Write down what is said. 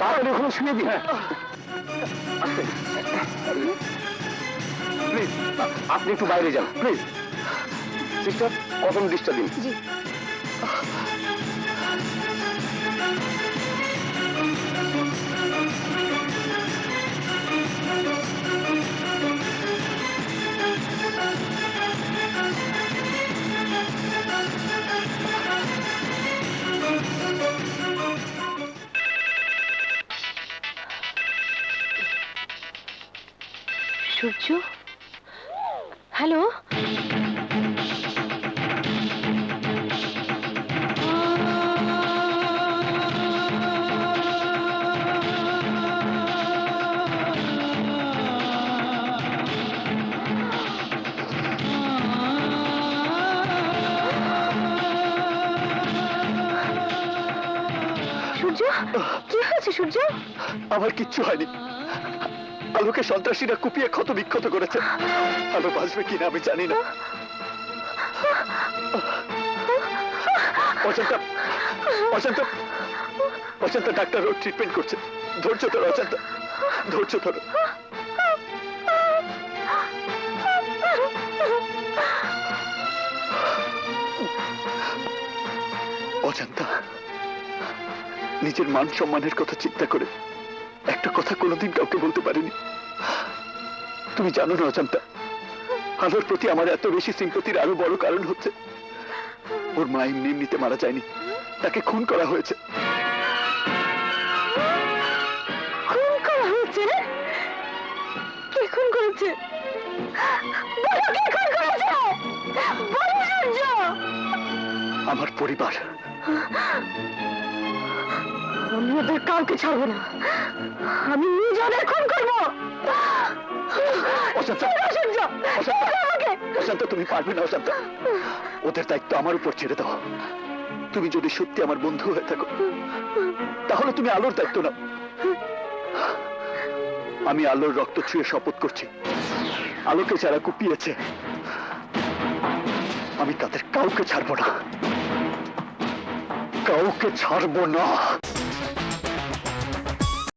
তাহলে ওখানে শুয়ে দিন। প্লিজ আপনি একটু বাইরে যান প্লিজ। সিস্টার প্রথম ডিশটা দিন। জি। সূর্য, হ্যালো। সূর্য, কি হয়েছে সূর্য? আমার কিচ্ছু হয়নি। আলোকে সন্ত্রাসীরা কুপিয়ে ক্ষত বিক্ষত করেছে। আলো বাঁচবে কিনা আমি জানি না। অশান্তা, অশান্তা, অশান্তা ডাক্তার ওর ট্রিটমেন্ট করছে। ধৈর্য ধরো অশান্তা, ধৈর্য ধরো। অশান্তা, নিজের মান সম্মানের কথা চিন্তা করে একটা কথা কোনোদিন কাউকে বলতে পারিনি। তুমি জানো না অজান্তা, আলোর প্রতি আমার এত বেশি সিম্পতির আরো বড় কারণ হচ্ছে ওর মা এমনিতে মারা যায়নি, তাকে খুন করা হয়েছে। খুন করা হয়েছে? কে খুন করেছে? বলো, কে খুন করেছে? বলো সূর্য। আমার পরিবার। আমি ওদের কাউকে ছাড়বো না। আমি নিজে ওদের খুন করবো। অশান্তা, সূর্য, অশান্তা, আমাকে অশান্তা তুমি পারবে না অশান্তা। ওদের দায়িত্ব আমার উপর ছেড়ে দাও। তুমি যদি সত্যি আমার বন্ধু হয়ে থাকো তাহলে তুমি আলোর দায়িত্ব নাও। আমি আলোর রক্ত ছুঁয়ে শপথ করছি, আলোকে যারা কুপিয়েছে আমি তাদের কাউকে ছাড়বো না, কাউকে ছাড়বো না।